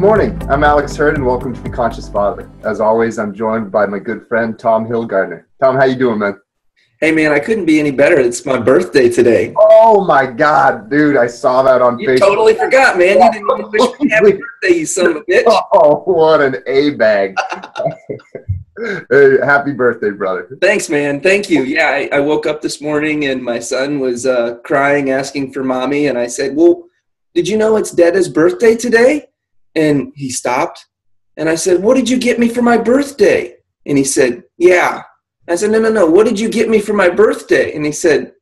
morning. I'm Alex Hurd, and welcome to The Conscious Father. As always, I'm joined by my good friend, Tom Hillgardner. Tom, how you doing, man? Hey, man, I couldn't be any better. It's my birthday today. Oh, my God, dude. I saw that on Facebook. You totally forgot, man. You didn't even wish me happy birthday, you son of a bitch. Oh, what an A-bag. Hey, happy birthday, brother. Thanks, man. Thank you. Yeah, I woke up this morning, and my son was crying, asking for mommy, and I said, well, did you know it's Dada's birthday today? And he stopped, and I said, what did you get me for my birthday? And he said, yeah. I said, no. What did you get me for my birthday? And he said,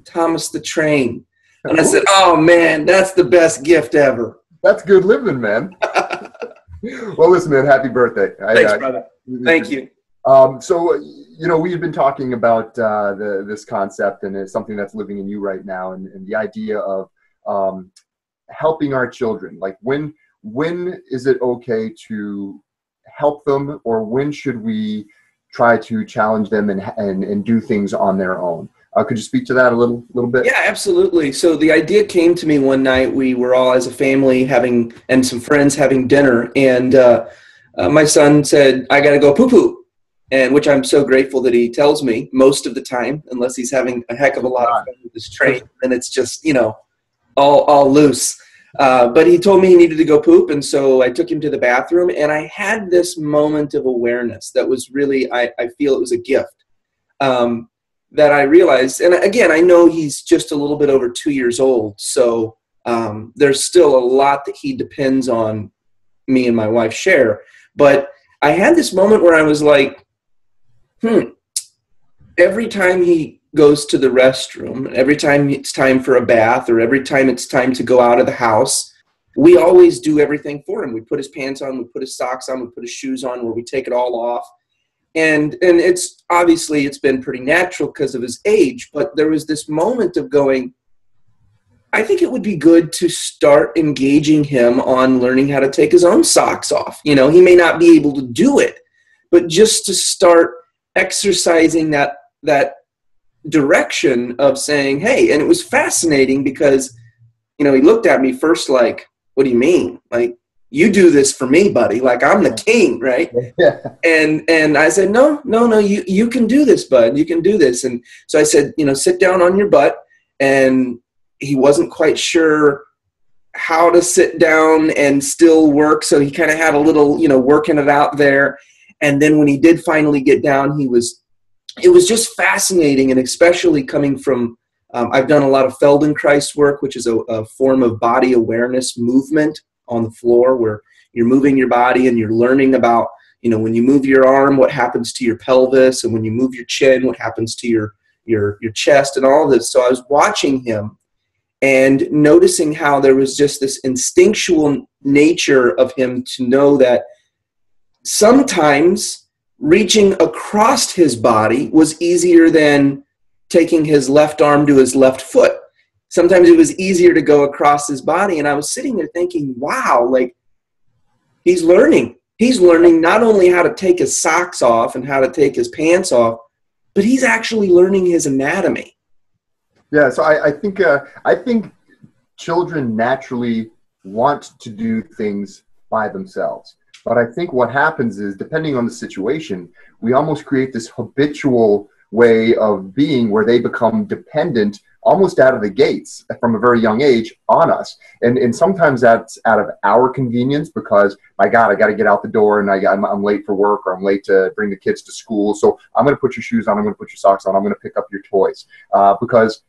Thomas the Train. And I said, oh, man, that's the best gift ever. That's good living, man. Well, listen, man, happy birthday. Thanks, brother. Thank you. So, we had been talking about this concept, and it's something that's living in you right now, and the idea of helping our children. Like, when is it okay to help them, or when should we try to challenge them and do things on their own? Could you speak to that a little bit? Yeah, absolutely. So the idea came to me one night. We were all as a family and some friends having dinner, and my son said, I got to go poo-poo, and which I'm so grateful that he tells me most of the time, unless he's having a heck of a lot of fun with this train, and it's just, all loose. But he told me he needed to go poop, and so I took him to the bathroom, and I had this moment of awareness that was really, I feel it was a gift, that I realized. And again, I know he's just a little bit over 2 years old, so there's still a lot that he depends on me and my wife share. But I had this moment where I was like, every time he goes to the restroom, every time it's time for a bath, or every time it's time to go out of the house, we always do everything for him. We put his pants on, we put his socks on, we put his shoes on, where we take it all off. And it's obviously, it's been pretty natural because of his age, but there was this moment of going, I think it would be good to start engaging him on learning how to take his own socks off. He may not be able to do it, but just to start exercising that direction of saying, hey. And it was fascinating because, he looked at me first like, what do you mean? Like, you do this for me, buddy. Like, I'm the king, right? Yeah. And I said, no, you can do this, bud. You can do this. And so I said, sit down on your butt. And he wasn't quite sure how to sit down and still work. So he kind of had a little, working it out there. And then when he did finally get down, it was just fascinating. And especially coming from, I've done a lot of Feldenkrais work, which is a form of body awareness movement on the floor, where you're moving your body and you're learning about, when you move your arm, what happens to your pelvis, and when you move your chin, what happens to your chest, and all this. So I was watching him and noticing how there was just this instinctual nature of him to know that sometimes reaching across his body was easier than taking his left arm to his left foot. Sometimes it was easier to go across his body. And I was sitting there thinking, wow, like, he's learning. He's learning not only how to take his socks off and how to take his pants off, but he's actually learning his anatomy. Yeah, so I think children naturally want to do things by themselves. But I think what happens is, depending on the situation, we almost create this habitual way of being where they become dependent almost out of the gates from a very young age on us. And sometimes that's out of our convenience because, my God, I got to get out the door and I'm late for work, or I'm late to bring the kids to school. So I'm going to put your shoes on, I'm going to put your socks on, I'm going to pick up your toys because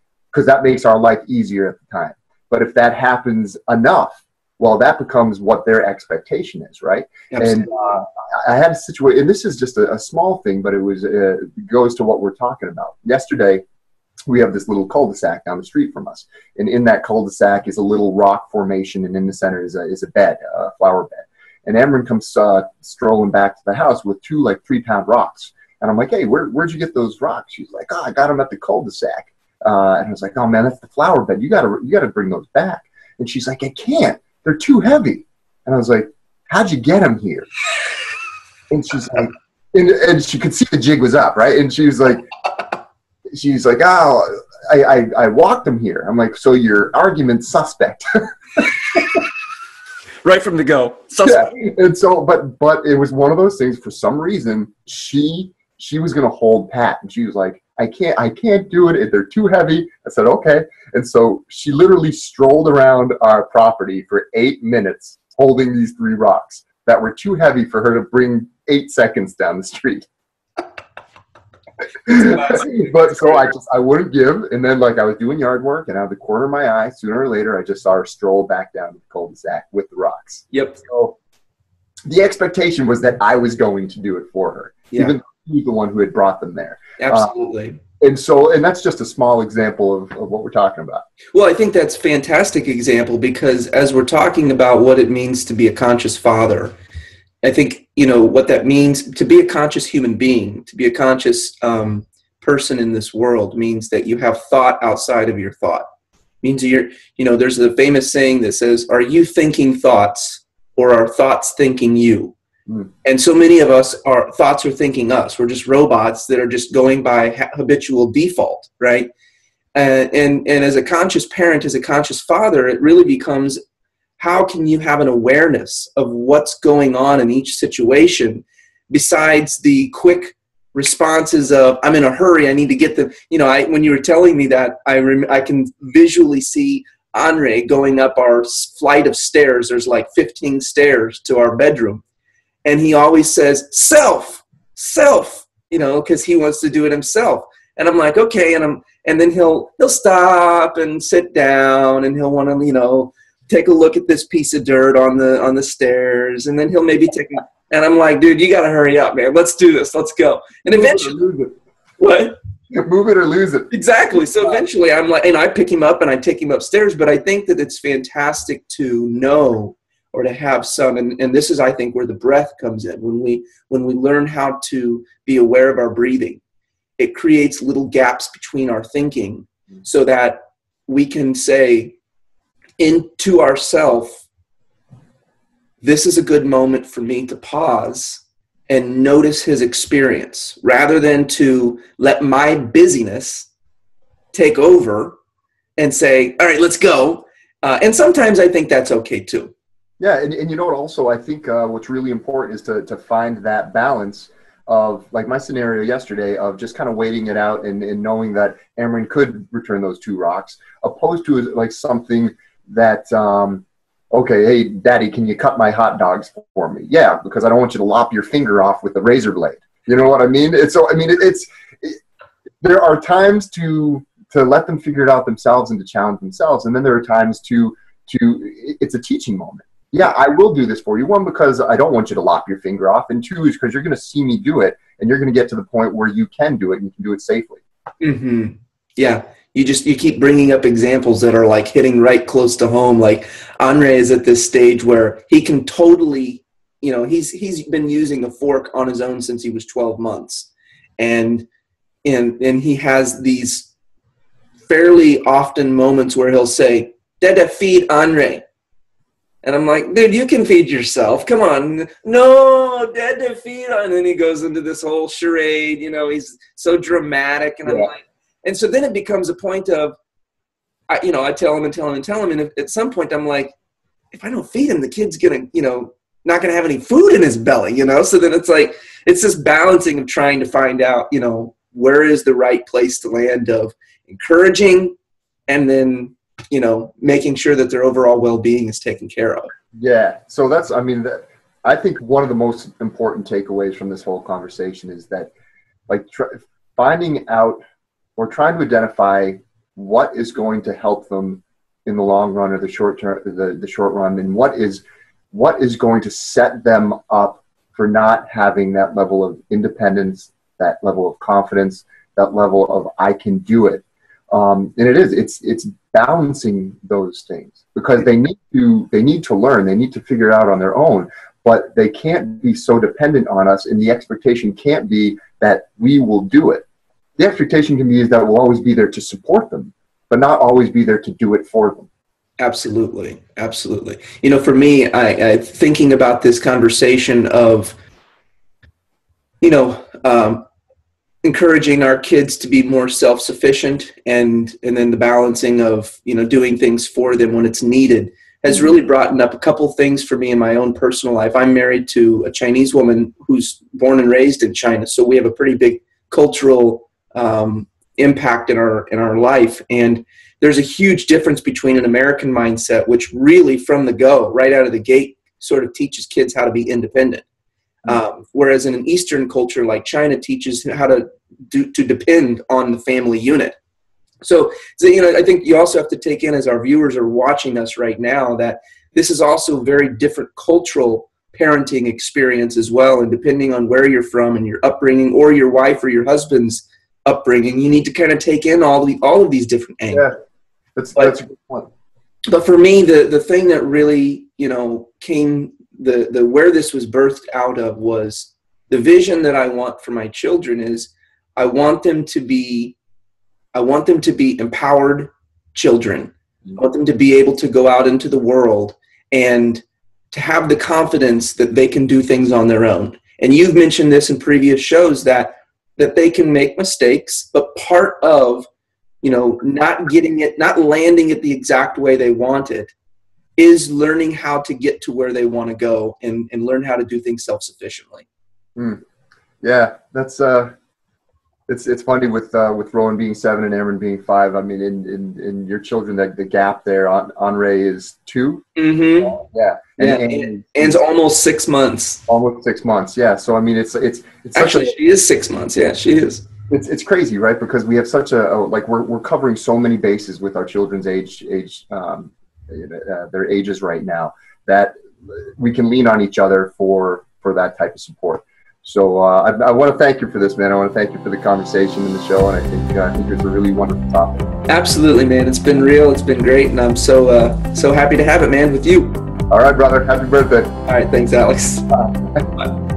that makes our life easier at the time. But if that happens enough, well, that becomes what their expectation is, right? Absolutely. And I had a situation, and this is just a small thing, but it goes to what we're talking about. Yesterday, we have this little cul-de-sac down the street from us, and in that cul-de-sac is a little rock formation, and in the center is a bed, a flower bed. And Amron comes strolling back to the house with two 3-pound rocks, and I'm like, hey, where'd you get those rocks? She's like, oh, I got them at the cul-de-sac. And I was like, oh man, that's the flower bed. You gotta bring those back. And she's like, I can't. They're too heavy. And I was like, how'd you get them here? And she's like, and she could see the jig was up, right? And she's like, oh, I walked them here. I'm like, so your argument's suspect. right from the go. Yeah. And so, but it was one of those things. For some reason, she was going to hold pat, and she was like, I can't do it. They're too heavy. I said, okay. And so she literally strolled around our property for 8 minutes holding these 3 rocks that were too heavy for her to bring 8 seconds down the street. But so I wouldn't give. And then, like, I was doing yard work, and out of the corner of my eye, sooner or later, I just saw her stroll back down to the cul-de-sac with the rocks. Yep. So the expectation was that I was going to do it for her, even though she was the one who had brought them there. Absolutely. And that's just a small example of what we're talking about. Well, I think that's a fantastic example, because as we're talking about what it means to be a conscious father, I think, what that means to be a conscious human being, to be a conscious person in this world, means that you have thought outside of your thought. Means there's a famous saying that says, are you thinking thoughts, or are thoughts thinking you? And so many of us, our thoughts are thinking us. We're just robots that are just going by habitual default, right? And as a conscious parent, as a conscious father, it really becomes, how can you have an awareness of what's going on in each situation, besides the quick responses of, I'm in a hurry, I need to get the, when you were telling me that, I can visually see Andre going up our flight of stairs. There's like 15 stairs to our bedroom. And he always says, self, because he wants to do it himself. And I'm like, okay. And then he'll stop and sit down, and he'll want to, take a look at this piece of dirt on the stairs. And then he'll maybe and I'm like, dude, you got to hurry up, man. Let's do this. Let's go. And eventually, what? Move it or lose it. Exactly. So eventually I'm like, and I pick him up and I take him upstairs. But I think that it's fantastic to know, or to have some, and this is, I think, where the breath comes in. When we learn how to be aware of our breathing, it creates little gaps between our thinking, so that we can say into ourself, this is a good moment for me to pause and notice his experience, rather than to let my busyness take over and say, all right, let's go. And sometimes I think that's okay too. Yeah, and you know what, also, I think what's really important is to find that balance of, like my scenario yesterday, of just kind of waiting it out and knowing that Amryn could return those 2 rocks, opposed to like something that, okay, hey, Daddy, can you cut my hot dogs for me? Yeah, because I don't want you to lop your finger off with a razor blade. You know what I mean? There are times to let them figure it out themselves and to challenge themselves, and then there are times to it's a teaching moment. Yeah, I will do this for you. 1, because I don't want you to lop your finger off. And 2 is because you're going to see me do it, and you're going to get to the point where you can do it and you can do it safely. Mm-hmm. Yeah. You keep bringing up examples that are like hitting right close to home. Like Andre is at this stage where he can totally, he's been using a fork on his own since he was 12 months. And he has these fairly often moments where he'll say, Dada, feed Andre. And I'm like, dude, you can feed yourself. Come on. No, Dada, feed on. And then he goes into this whole charade. He's so dramatic. And I'm like, and so then it becomes a point of, I tell him. And at some point I'm like, if I don't feed him, the kid's going to, not going to have any food in his belly, So then it's like, it's this balancing of trying to find out, where is the right place to land of encouraging, and then, making sure that their overall well-being is taken care of. Yeah. So I think one of the most important takeaways from this whole conversation is that, like, finding out or trying to identify what is going to help them in the long run or the short term, the short run, and what is going to set them up for not having that level of independence, that level of confidence, that level of I can do it. And it's balancing those things, because they need to learn, they need to figure it out on their own, but they can't be so dependent on us, and the expectation can't be that we will do it. The expectation can be is that we'll always be there to support them, but not always be there to do it for them. Absolutely. Absolutely. For me, I thinking about this conversation of, encouraging our kids to be more self-sufficient, and then the balancing of, doing things for them when it's needed. has really brought up a couple things for me in my own personal life. I'm married to a Chinese woman who's born and raised in China, so we have a pretty big cultural impact in our life. And there's a huge difference between an American mindset, which really from the go, right out of the gate, sort of teaches kids how to be independent. Whereas in an Eastern culture like China teaches how to depend on the family unit. So, I think you also have to take in, as our viewers are watching us right now, that this is also a very different cultural parenting experience as well. And depending on where you're from and your upbringing, or your wife or your husband's upbringing, you need to kind of take in all of these different angles. Yeah, that's a good point. But for me, the thing that really, came, the where this was birthed out of was the vision that I want for my children is I want them to be empowered children. I want them to be able to go out into the world and to have the confidence that they can do things on their own. And you've mentioned this in previous shows that they can make mistakes, but part of, not landing it the exact way they want it is learning how to get to where they want to go and learn how to do things self-sufficiently. Yeah, that's it's funny with Rowan being 7 and Aaron being 5. I mean, in your children, the gap there on Ray is 2. Mm-hmm. Yeah, and it's almost 6 months. Almost 6 months. Yeah. So I mean, it's actually she is 6 months. Yeah, she is. It's crazy, right? Because we have such we're covering so many bases with our children's their ages right now, that we can lean on each other for that type of support. So I want to thank you for this, man. I want to thank you for the conversation in the show, and I think it's a really wonderful topic. Absolutely, man. It's been real. It's been great, and I'm so happy to have it, man, with you. All right, brother. Happy birthday. All right. Thanks, Alex. Bye.